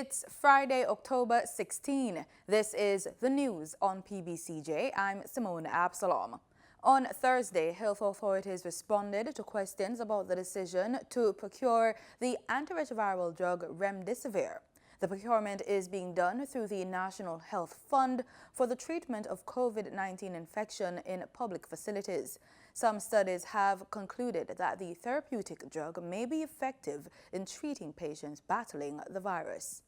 It's Friday, October 16. This is the news on PBCJ. I'm Simone Absalom. On Thursday, health authorities responded to questions about the decision to procure the antiretroviral drug Remdesivir. The procurement is being done through the National Health Fund for the treatment of COVID-19 infection in public facilities. Some studies have concluded that the therapeutic drug may be effective in treating patients battling the virus.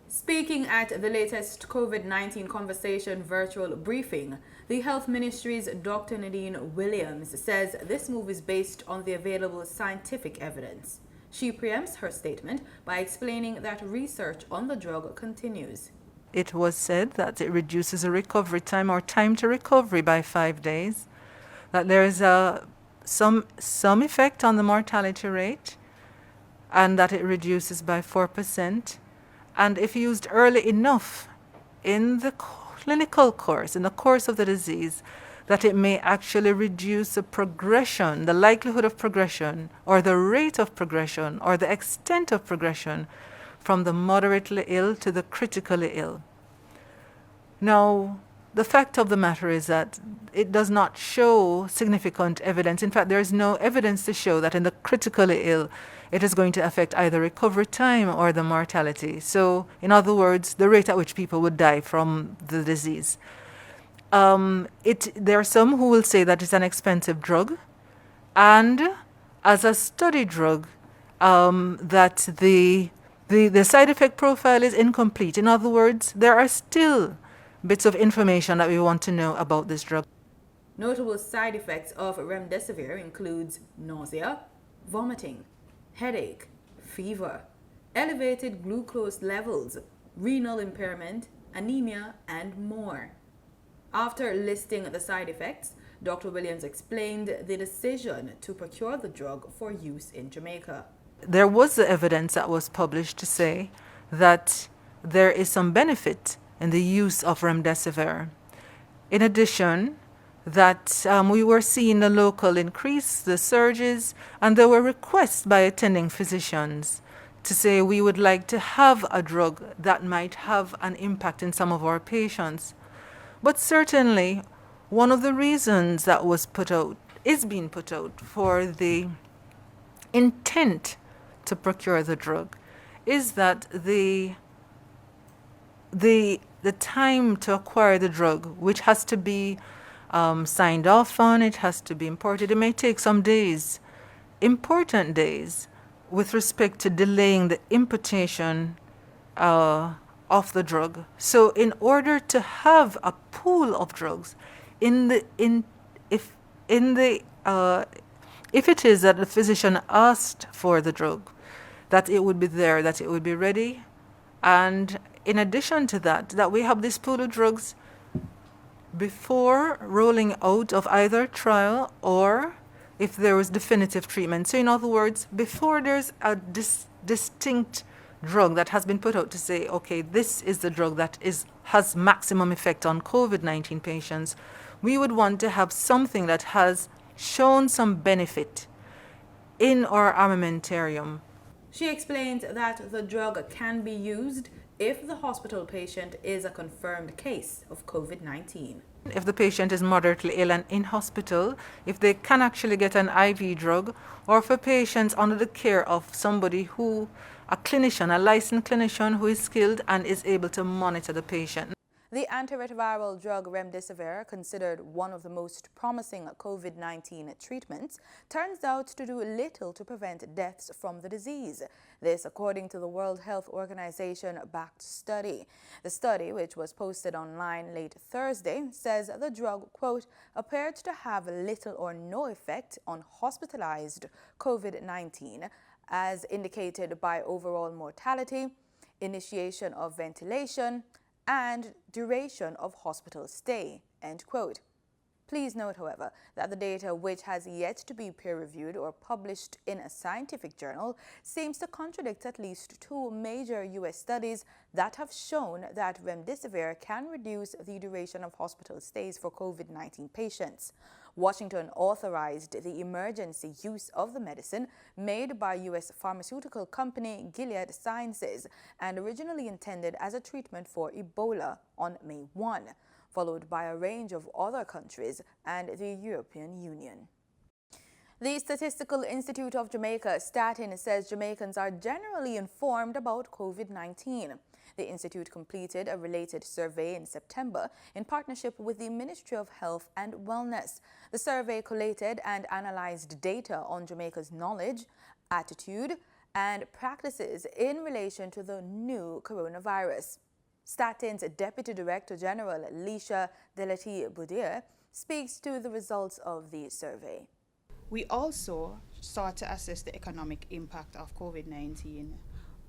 Speaking at the latest COVID-19 conversation virtual briefing, the Health Ministry's Dr. Nadine Williams says this move is based on the available scientific evidence. She preempts her statement by explaining that research on the drug continues. It was said that it reduces the recovery time or time to recovery by 5 days, that there is some effect on the mortality rate, and that it reduces by 4%. And if used early enough in the clinical course, in the course of the disease, that it may actually reduce the progression, the likelihood of progression, or the rate of progression, or the extent of progression from the moderately ill to the critically ill. Now, the fact of the matter is that it does not show significant evidence. In fact, there is no evidence to show that in the critically ill, it is going to affect either recovery time or the mortality. So, in other words, the rate at which people would die from the disease. There are some who will say that it's an expensive drug, and as a study drug, that the side effect profile is incomplete. In other words, there are still bits of information that we want to know about this drug. Notable side effects of Remdesivir includes nausea, vomiting, headache, fever, elevated glucose levels, renal impairment, anemia, and more. After listing the side effects, Dr. Williams explained the decision to procure the drug for use in Jamaica. There was the evidence that was published to say that there is some benefit in the use of Remdesivir. In addition, that we were seeing the local increase, the surges, and there were requests by attending physicians to say we would like to have a drug that might have an impact in some of our patients. But certainly, one of the reasons that was being put out for the intent to procure the drug is that the time to acquire the drug, which has to be signed off on, it has to be imported, it may take some days, important days, with respect to delaying the importation of the drug. So in order to have a pool of drugs, if it is that the physician asked for the drug, that it would be there, that it would be ready, and in addition to that, that we have this pool of drugs before rolling out of either trial or if there was definitive treatment. So in other words, before there's a distinct drug that has been put out to say, okay, this is the drug that has maximum effect on COVID-19 patients, we would want to have something that has shown some benefit in our armamentarium. She explained that the drug can be used if the hospital patient is a confirmed case of COVID-19. If the patient is moderately ill and in hospital, if they can actually get an IV drug, or for patients under the care of somebody a clinician, a licensed clinician who is skilled and is able to monitor the patient. The antiretroviral drug Remdesivir, considered one of the most promising COVID-19 treatments, turns out to do little to prevent deaths from the disease. This according to the World Health Organization-backed study. The study, which was posted online late Thursday, says the drug, quote, appeared to have little or no effect on hospitalized COVID-19, as indicated by overall mortality, initiation of ventilation, and duration of hospital stay, end quote. Please note, however, that the data, which has yet to be peer-reviewed or published in a scientific journal, seems to contradict at least 2 major U.S. studies that have shown that Remdesivir can reduce the duration of hospital stays for COVID-19 patients. Washington authorized the emergency use of the medicine made by U.S. pharmaceutical company Gilead Sciences and originally intended as a treatment for Ebola on May 1, followed by a range of other countries and the European Union. The Statistical Institute of Jamaica, Statin, says Jamaicans are generally informed about COVID-19. The institute completed a related survey in September in partnership with the Ministry of Health and Wellness. The survey collated and analyzed data on Jamaica's knowledge, attitude, and practices in relation to the new coronavirus. Statin's Deputy Director General, Lisha Delati-Boudier, speaks to the results of the survey. We also sought to assess the economic impact of COVID-19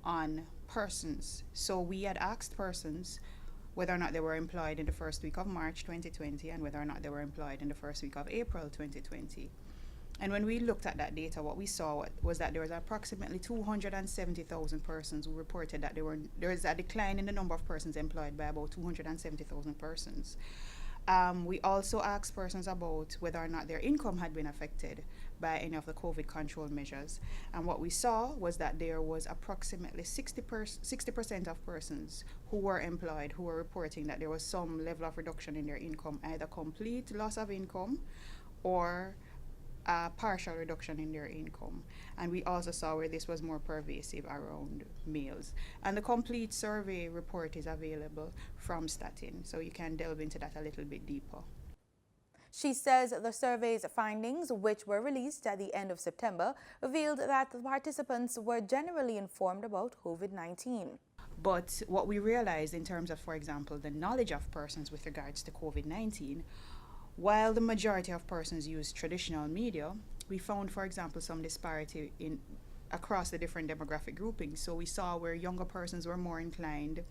on persons. So we had asked persons whether or not they were employed in the first week of March 2020 and whether or not they were employed in the first week of April 2020. And when we looked at that data, what we saw was that there was approximately 270,000 persons who reported that there is a decline in the number of persons employed by about 270,000 persons. We also asked persons about whether or not their income had been affected by any of the COVID control measures. And what we saw was that there was approximately 60% of persons who were employed who were reporting that there was some level of reduction in their income, either complete loss of income or a partial reduction in their income. And we also saw where this was more pervasive around males. And the complete survey report is available from Statin, so you can delve into that a little bit deeper. She says the survey's findings, which were released at the end of September, revealed that the participants were generally informed about COVID-19. But what we realized in terms of, for example, the knowledge of persons with regards to COVID-19, while the majority of persons use traditional media, we found, for example, some disparity across the different demographic groupings. So we saw where younger persons were more inclined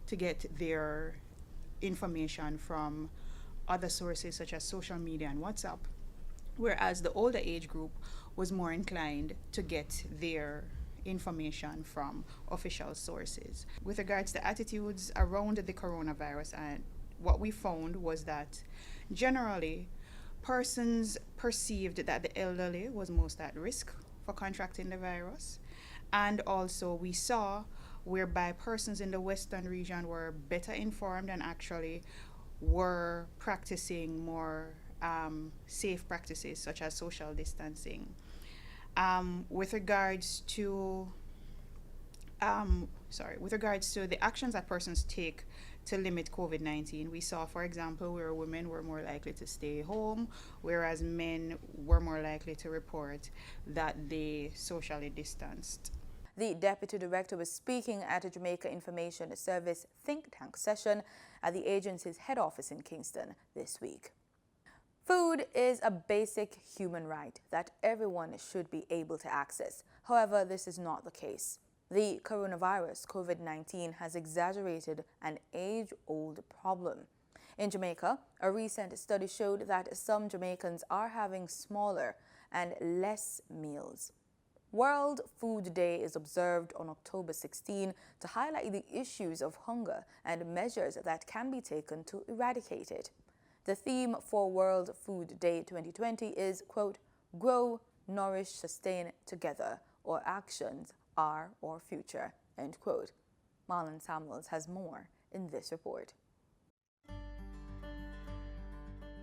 to get their information from other sources such as social media and WhatsApp, whereas the older age group was more inclined to get their information from official sources. With regards to attitudes around the coronavirus, and what we found was that generally, persons perceived that the elderly was most at risk for contracting the virus. And also we saw whereby persons in the western region were better informed and actually were practicing more safe practices such as social distancing. With regards to the actions that persons take to limit COVID-19, we saw, for example, where women were more likely to stay home, whereas men were more likely to report that they socially distanced. The Deputy Director was speaking at a Jamaica Information Service think tank session at the agency's head office in Kingston this week. Food is a basic human right that everyone should be able to access. However, this is not the case. The coronavirus, COVID-19, has exaggerated an age-old problem. In Jamaica, a recent study showed that some Jamaicans are having smaller and less meals. World Food Day is observed on October 16 to highlight the issues of hunger and measures that can be taken to eradicate it. The theme for World Food Day 2020 is, quote, grow, nourish, sustain together, or actions are our future, end quote. Marlon Samuels has more in this report.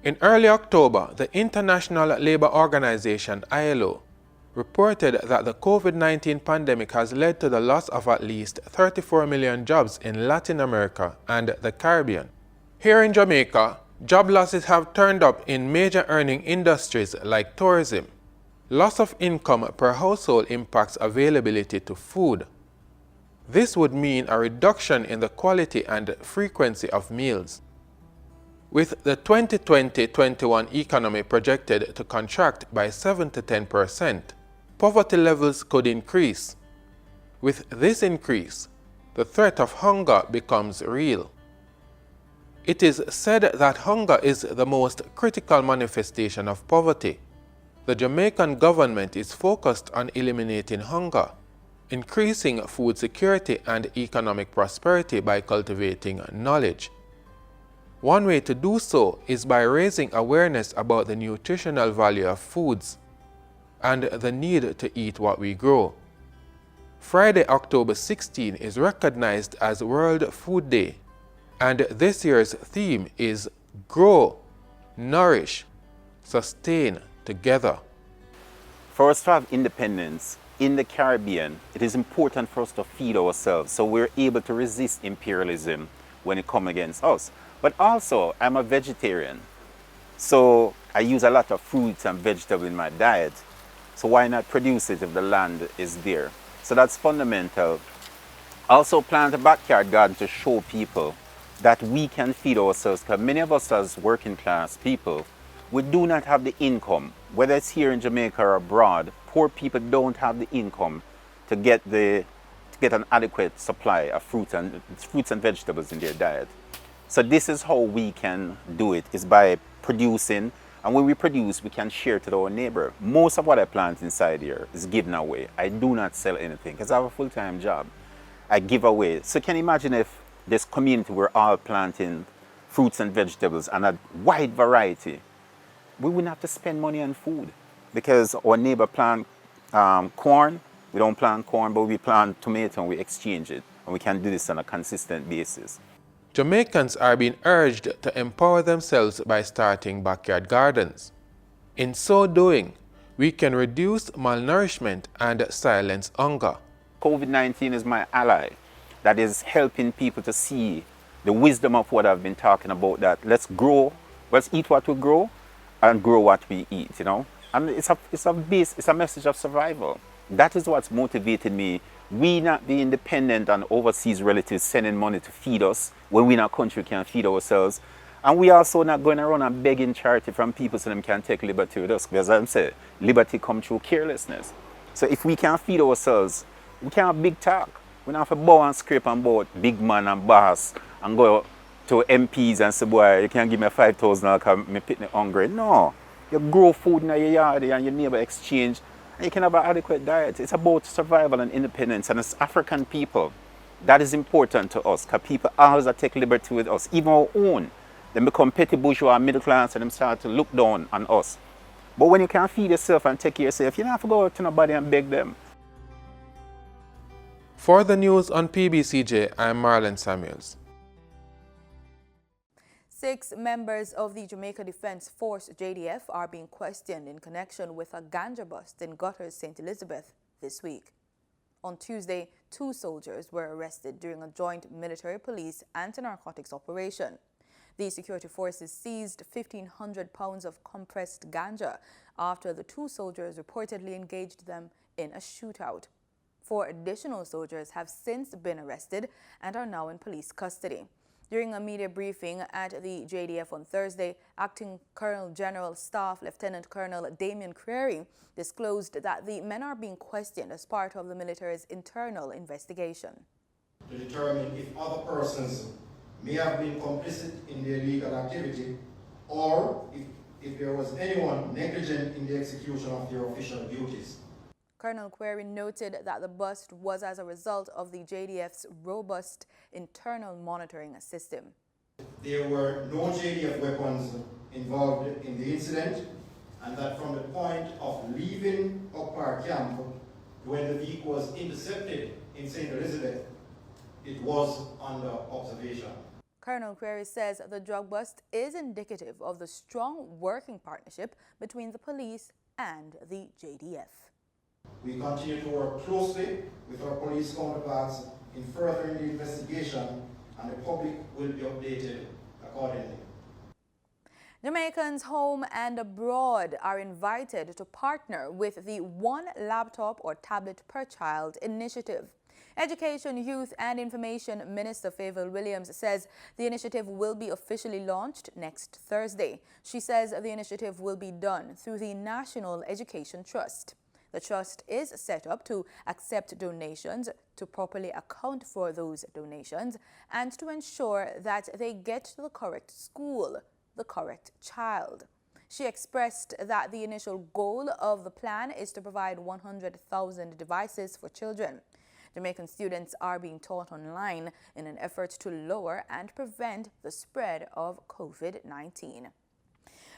In early October, the International Labour Organization, ILO, reported that the COVID-19 pandemic has led to the loss of at least 34 million jobs in Latin America and the Caribbean. Here in Jamaica, job losses have turned up in major earning industries like tourism. Loss of income per household impacts availability to food. This would mean a reduction in the quality and frequency of meals. With the 2020-21 economy projected to contract by 7 to 10%, poverty levels could increase. With this increase, the threat of hunger becomes real. It is said that hunger is the most critical manifestation of poverty. The Jamaican government is focused on eliminating hunger, increasing food security and economic prosperity by cultivating knowledge. One way to do so is by raising awareness about the nutritional value of foods and the need to eat what we grow. Friday, October 16 is recognized as World Food Day, and this year's theme is Grow, Nourish, Sustain Together. For us to have independence in the Caribbean, it is important for us to feed ourselves so we're able to resist imperialism when it comes against us. But also, I'm a vegetarian, so I use a lot of fruits and vegetables in my diet. So why not produce it if the land is there? So that's fundamental. Also plant a backyard garden to show people that we can feed ourselves, because many of us as working class people, we do not have the income, whether it's here in Jamaica or abroad. Poor people don't have the income to get an adequate supply of fruits and vegetables in their diet. So this is how we can do it, is by producing, and when we produce, we can share to our neighbor. Most of what I plant inside here is given away. I do not sell anything because I have a full-time job. I give away. So can you imagine if this community were all planting fruits and vegetables and a wide variety? We wouldn't have to spend money on food, because our neighbor plant corn. We don't plant corn, but we plant tomato and we exchange it. And we can do this on a consistent basis. Jamaicans are being urged to empower themselves by starting backyard gardens. In so doing, we can reduce malnourishment and silence hunger. COVID-19 is my ally that is helping people to see the wisdom of what I've been talking about, that let's eat what we grow and grow what we eat, you know. And it's a message of survival. That is what's motivated me. We not being dependent on overseas relatives sending money to feed us when we in our country can feed ourselves. And we also not going around and begging charity from people so them can take liberty with us. Because as I said, liberty comes through carelessness. So if we can feed ourselves, we can have big talk. We don't have to bow and scrape and bow big man and boss and go to MPs and say, boy, you can't give me $5,000 because I'm pitting hungry. No. You grow food in your yard and your neighbor exchange, and you can have an adequate diet. It's about survival and independence. And as African people, that is important to us, because people always take liberty with us, even our own. They become petty bourgeois, middle class, and they start to look down on us. But when you can feed yourself and take care of yourself, you don't have to go to nobody and beg them. For the news on PBCJ, I'm Marlon Samuels. 6 members of the Jamaica Defense Force JDF are being questioned in connection with a ganja bust in Gutters, St. Elizabeth this week. On Tuesday, 2 soldiers were arrested during a joint military police anti-narcotics operation. The security forces seized 1,500 pounds of compressed ganja after the 2 soldiers reportedly engaged them in a shootout. 4 additional soldiers have since been arrested and are now in police custody. During a media briefing at the JDF on Thursday, Acting Colonel General Staff Lieutenant Colonel Damien Creary disclosed that the men are being questioned as part of the military's internal investigation. To determine if other persons may have been complicit in the illegal activity, or if there was anyone negligent in the execution of their official duties. Colonel Creary noted that the bust was as a result of the JDF's robust internal monitoring system. There were no JDF weapons involved in the incident, and that from the point of leaving Okpar camp when the vehicle was intercepted in St. Elizabeth, it was under observation. Colonel Creary says the drug bust is indicative of the strong working partnership between the police and the JDF. We continue to work closely with our police counterparts in furthering the investigation, and the public will be updated accordingly. Jamaicans home and abroad are invited to partner with the One Laptop or Tablet per Child initiative. Education, Youth and Information Minister Favour Williams says the initiative will be officially launched next Thursday. She says the initiative will be done through the National Education Trust. The trust is set up to accept donations, to properly account for those donations, and to ensure that they get to the correct school, the correct child. She expressed that the initial goal of the plan is to provide 100,000 devices for children. Jamaican students are being taught online in an effort to lower and prevent the spread of COVID-19.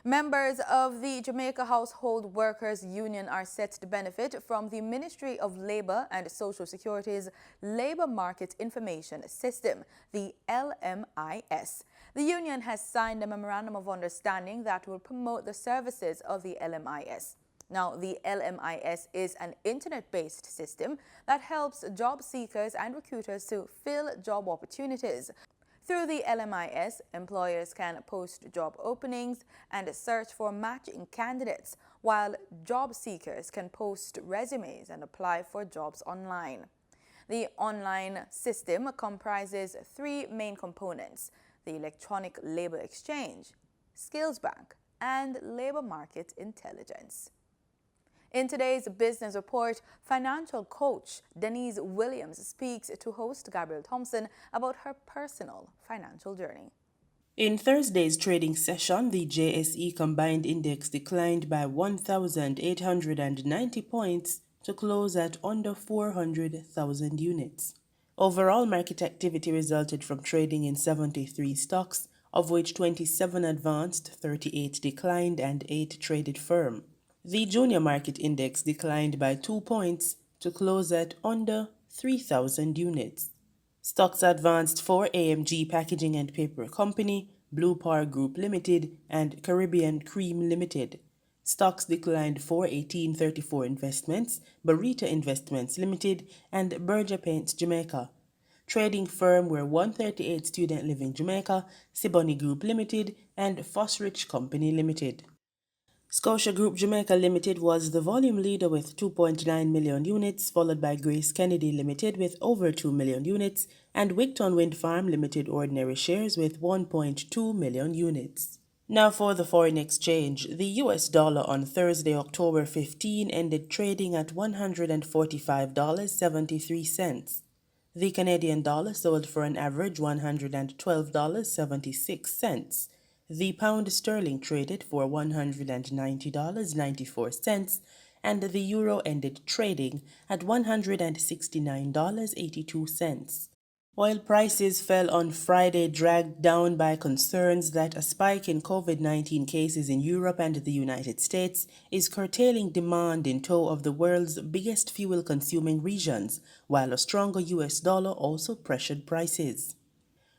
Members of the Jamaica Household Workers Union are set to benefit from the Ministry of Labour and Social Security's Labour Market Information System, the LMIS. The union has signed a Memorandum of Understanding that will promote the services of the LMIS. Now, the LMIS is an internet-based system that helps job seekers and recruiters to fill job opportunities. Through the LMIS, employers can post job openings and search for matching candidates, while job seekers can post resumes and apply for jobs online. The online system comprises three main components: the Electronic Labor Exchange, Skills Bank, and Labor Market Intelligence. In today's business report, financial coach Denise Williams speaks to host Gabriel Thompson about her personal financial journey. In Thursday's trading session, the JSE combined index declined by 1,890 points to close at under 400,000 units. Overall market activity resulted from trading in 73 stocks, of which 27 advanced, 38 declined, and 8 traded firm. The junior market index declined by 2 points to close at under 3,000 units. Stocks advanced for AMG Packaging and Paper Company, Blue Power Group Limited, and Caribbean Cream Limited. Stocks declined for 1834 Investments, Barita Investments Limited, and Berger Paints Jamaica. Trading firm were 138 Student Living Jamaica, Siboney Group Limited, and Fosrich Company Limited. Scotia Group Jamaica Limited was the volume leader with 2.9 million units, followed by Grace Kennedy Limited with over 2 million units, and Wigton Wind Farm Limited ordinary shares with 1.2 million units. Now for the foreign exchange. The US dollar on Thursday, October 15, ended trading at $145.73. The Canadian dollar sold for an average $112.76. The pound sterling traded for $190.94, and the euro ended trading at $169.82. Oil prices fell on Friday, dragged down by concerns that a spike in COVID-19 cases in Europe and the United States is curtailing demand in two of the world's biggest fuel-consuming regions, while a stronger US dollar also pressured prices.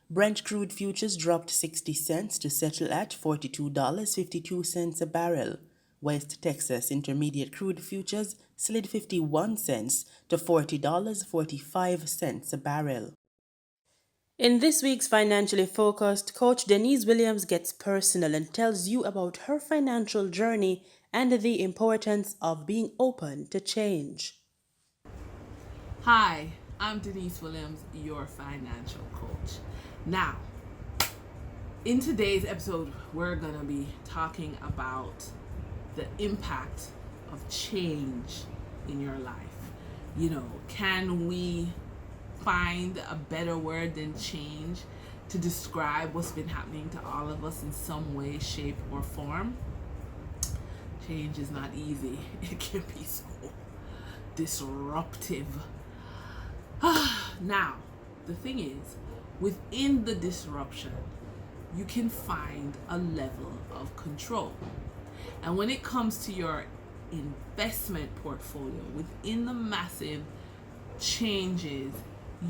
Brent crude futures dropped 60 cents to settle at $42.52 a barrel. West Texas Intermediate crude futures slid 51 cents to $40.45 a barrel. In this week's Financially Focused, Coach Denise Williams gets personal and tells you about her financial journey and the importance of being open to change. Hi, I'm Denise Williams, your financial coach. Now, in today's episode, we're going to be talking about the impact of change in your life. You know, can we find a better word than change to describe what's been happening to all of us in some way, shape, or form? Change is not easy. It can be so disruptive. Now, the thing is, within the disruption, you can find a level of control. And when it comes to your investment portfolio, within the massive changes,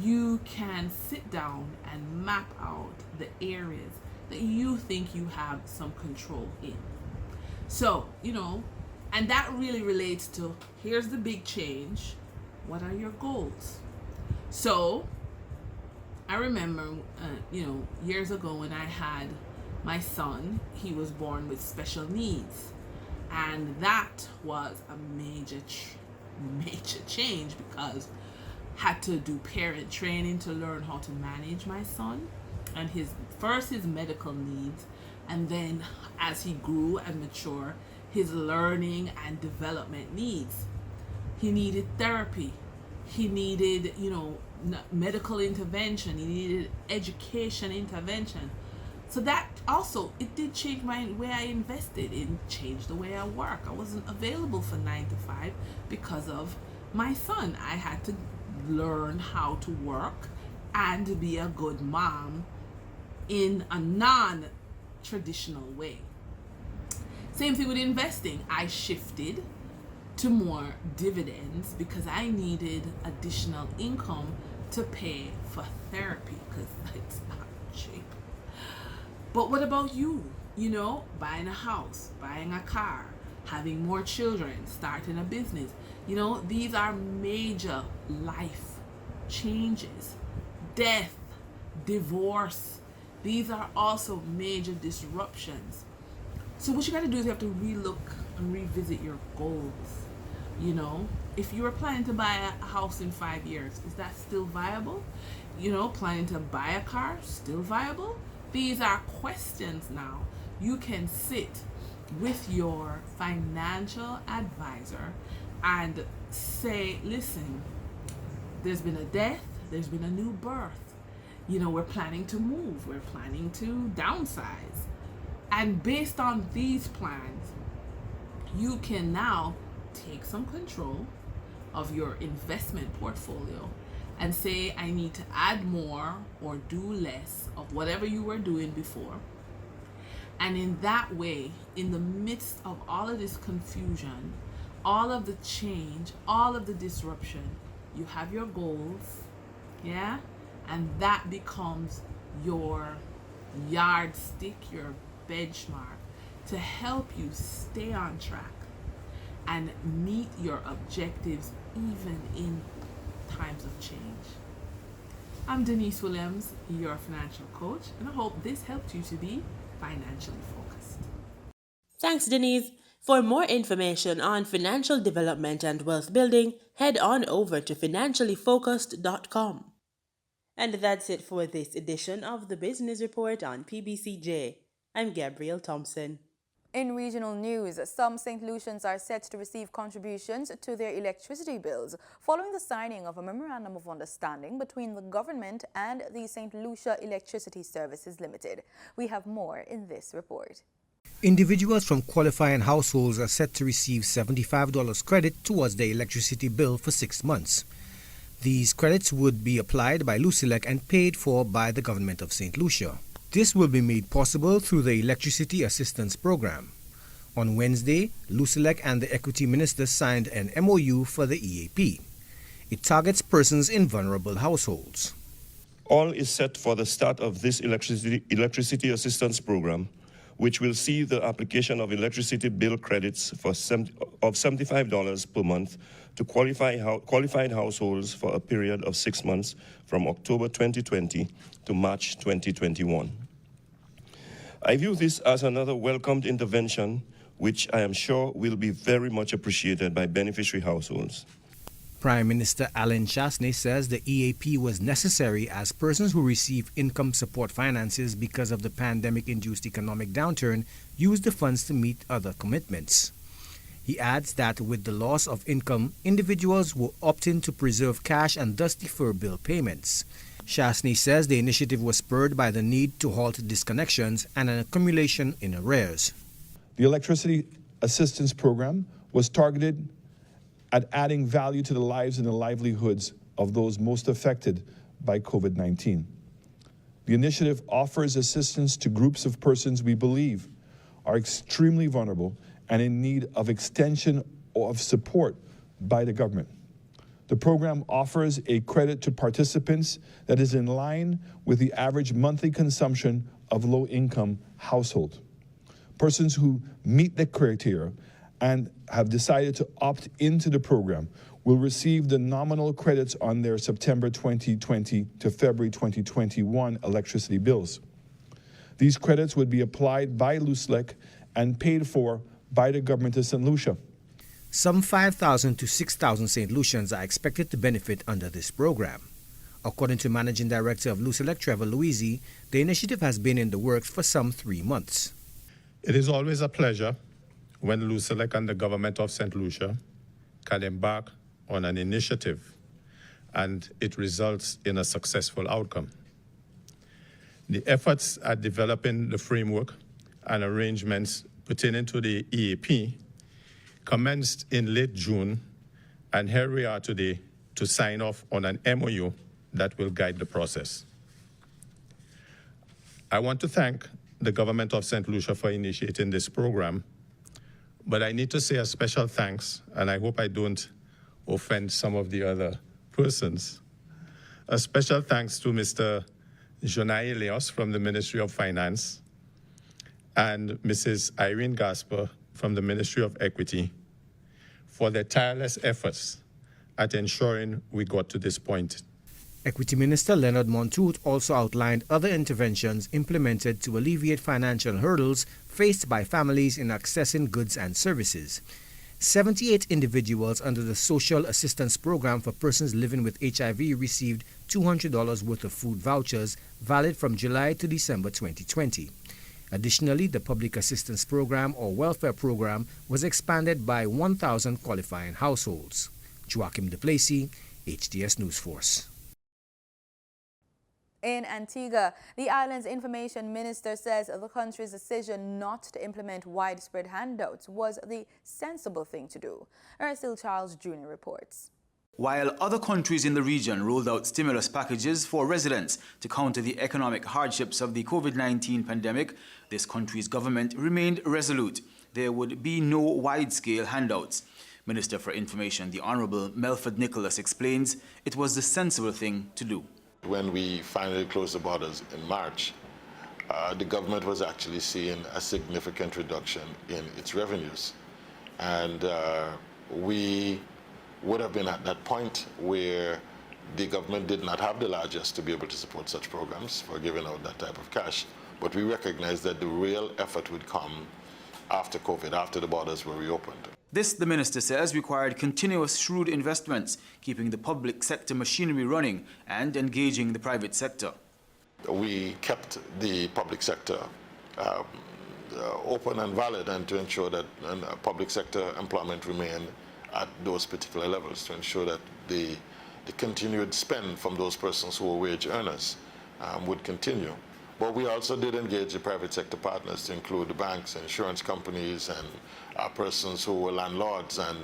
you can sit down and map out the areas that you think you have some control in. So, and that really relates to, here's the big change. What are your goals? So, I remember, years ago when I had my son, he was born with special needs. And that was a major change because I had to do parent training to learn how to manage my son and his medical needs. And then as he grew and matured, his learning and development needs. He needed therapy. He needed, medical intervention. He needed education intervention. So that also, it did change my way I invested. It changed the way I work. I wasn't available for 9 to 5 because of my son. I had to learn how to work and be a good mom in a non-traditional way. Same thing with investing. I shifted to more dividends because I needed additional income to pay for therapy because it's not cheap. But what about you? You know, buying a house, buying a car, having more children, starting a business. You know, these are major life changes. Death, divorce, these are also major disruptions. So what you got to do is you have to relook and revisit your goals. You know, if you were planning to buy a house in 5 years, is that still viable? You know, planning to buy a car, still viable? These are questions now. You can sit with your financial advisor and say, listen, there's been a death, there's been a new birth. You know, we're planning to move, we're planning to downsize. And based on these plans, you can now take some control of your investment portfolio and say, I need to add more or do less of whatever you were doing before. And in that way, in the midst of all of this confusion, all of the change, all of the disruption, you have your goals, yeah? And that becomes your yardstick, your benchmark to help you stay on track and meet your objectives even in times of change. I'm Denise Williams, your financial coach, and I hope this helped you to be financially focused. Thanks, Denise. For more information on financial development and wealth building, head on over to financiallyfocused.com. And that's it for this edition of the Business Report on PBCJ. I'm Gabrielle Thompson. In regional news, some St. Lucians are set to receive contributions to their electricity bills following the signing of a Memorandum of Understanding between the government and the St. Lucia Electricity Services Limited. We have more in this report. Individuals from qualifying households are set to receive $75 credit towards their electricity bill for 6 months. These credits would be applied by Lucelec and paid for by the government of St. Lucia. This will be made possible through the Electricity Assistance Program. On Wednesday, Lucelec and the Equity Minister signed an MOU for the EAP. It targets persons in vulnerable households. All is set for the start of this Electricity Assistance Program, which will see the application of electricity bill credits of $75 per month to qualified households for a period of 6 months from October 2020 to March 2021. I view this as another welcomed intervention, which I am sure will be very much appreciated by beneficiary households. Prime Minister Alan Chasney says the EAP was necessary as persons who receive income support finances because of the pandemic-induced economic downturn use the funds to meet other commitments. He adds that with the loss of income, individuals will opt in to preserve cash and thus defer bill payments. Chasney says the initiative was spurred by the need to halt disconnections and an accumulation in arrears. The Electricity Assistance Program was targeted at adding value to the lives and the livelihoods of those most affected by COVID-19. The initiative offers assistance to groups of persons we believe are extremely vulnerable and in need of extension of support by the government. The program offers a credit to participants that is in line with the average monthly consumption of low-income households. Persons who meet the criteria and have decided to opt into the program will receive the nominal credits on their September 2020 to February 2021 electricity bills. These credits would be applied by Lucelec and paid for by the government of St. Lucia. Some 5,000 to 6,000 St. Lucians are expected to benefit under this program. According to Managing Director of Lucelec, Trevor Louisi, the initiative has been in the works for some 3 months. It is always a pleasure when Lucelec and the government of St. Lucia can embark on an initiative and it results in a successful outcome. The efforts at developing the framework and arrangements pertaining to the EAP commenced in late June, and here we are today to sign off on an MOU that will guide the process. I want to thank the government of St. Lucia for initiating this program, but I need to say a special thanks, and I hope I don't offend some of the other persons. A special thanks to Mr. Jonai Leos from the Ministry of Finance and Mrs. Irene Gasper from the Ministry of Equity for their tireless efforts at ensuring we got to this point. Equity Minister Leonard Montoute also outlined other interventions implemented to alleviate financial hurdles faced by families in accessing goods and services. 78 individuals under the Social Assistance Program for persons living with HIV received $200 worth of food vouchers valid from July to December 2020. Additionally, the Public Assistance Program or Welfare Program was expanded by 1,000 qualifying households. Joachim Duplessis, HDS News Force. In Antigua, the island's information minister says the country's decision not to implement widespread handouts was the sensible thing to do. Ursula Charles Jr. reports. While other countries in the region rolled out stimulus packages for residents to counter the economic hardships of the COVID-19 pandemic, this country's government remained resolute. There would be no wide-scale handouts. Minister for Information, the Honourable Melford Nicholas, explains it was the sensible thing to do. When we finally closed the borders in March, the government was actually seeing a significant reduction in its revenues. And we would have been at that point where the government did not have the largest to be able to support such programs for giving out that type of cash. But we recognized that the real effort would come after COVID, after the borders were reopened. This, the minister says, required continuous shrewd investments, keeping the public sector machinery running and engaging the private sector. We kept the public sector open and valid, and to ensure that public sector employment remained at those particular levels, to ensure that the continued spend from those persons who were wage earners would continue. But we also did engage the private sector partners, to include the banks, insurance companies, and persons who were landlords and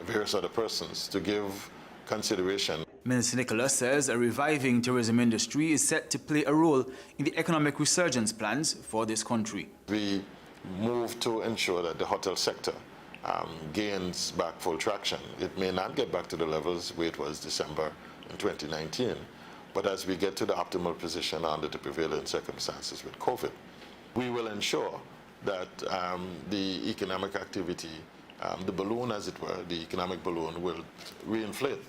various other persons, to give consideration. Minister Nicholas says a reviving tourism industry is set to play a role in the economic resurgence plans for this country. We move to ensure that the hotel sector gains back full traction. It may not get back to the levels where it was December in 2019, but as we get to the optimal position under the prevailing circumstances with COVID, we will ensure that the economic activity, the balloon as it were, the economic balloon will reinflate,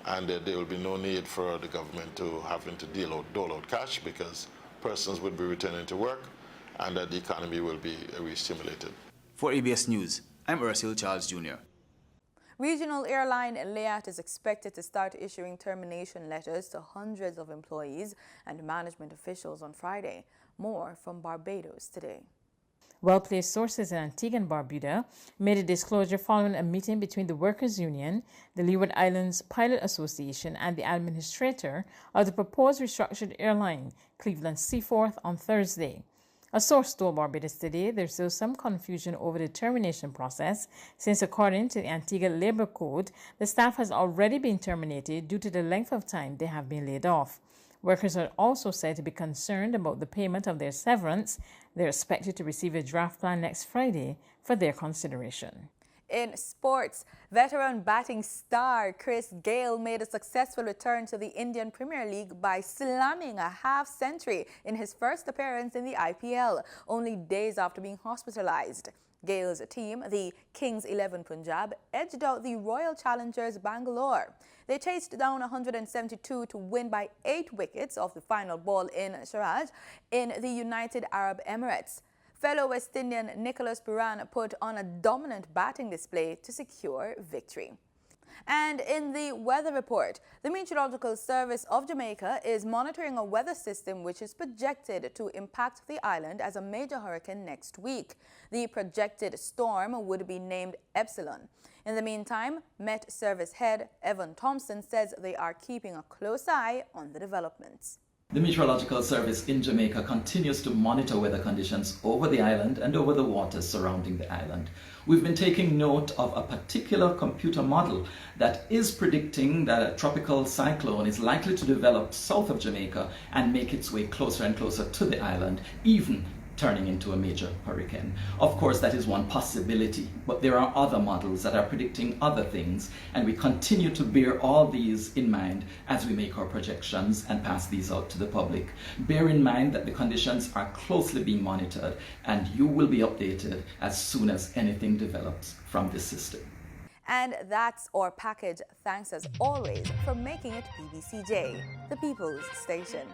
and there will be no need for the government to having to dole out cash, because persons would be returning to work and that the economy will be re-stimulated. For ABS News, I'm Ursula Charles Jr. Regional airline LMIS is expected to start issuing termination letters to hundreds of employees and management officials on Friday. More from Barbados today. Well-placed sources in Antigua and Barbuda made a disclosure following a meeting between the Workers' Union, the Leeward Islands Pilot Association, and the administrator of the proposed restructured airline, Cleveland Seaforth, on Thursday. A source told Barbados today there's still some confusion over the termination process, since according to the Antigua Labor Code, the staff has already been terminated due to the length of time they have been laid off. Workers are also said to be concerned about the payment of their severance. They're expected to receive a draft plan next Friday for their consideration. In sports, veteran batting star Gayle made a successful return to the Indian Premier League by slamming a half-century in his first appearance in the IPL, only days after being hospitalized. Gayle's team, the Kings 11 Punjab, edged out the Royal Challengers Bangalore. They chased down 172 to win by 8 wickets off the final ball in Sharjah in the United Arab Emirates. Fellow West Indian Nicholas Puran put on a dominant batting display to secure victory. And in the weather report, the Meteorological Service of Jamaica is monitoring a weather system which is projected to impact the island as a major hurricane next week. The projected storm would be named Epsilon. In the meantime, Met Service head Evan Thompson says they are keeping a close eye on the developments. The Meteorological Service in Jamaica continues to monitor weather conditions over the island and over the waters surrounding the island. We've been taking note of a particular computer model that is predicting that a tropical cyclone is likely to develop south of Jamaica and make its way closer and closer to the island, even turning into a major hurricane. Of course, that is one possibility, but there are other models that are predicting other things, and we continue to bear all these in mind as we make our projections and pass these out to the public. Bear in mind that the conditions are closely being monitored, and you will be updated as soon as anything develops from this system. And that's our package. Thanks as always for making it PBCJ, the People's Station.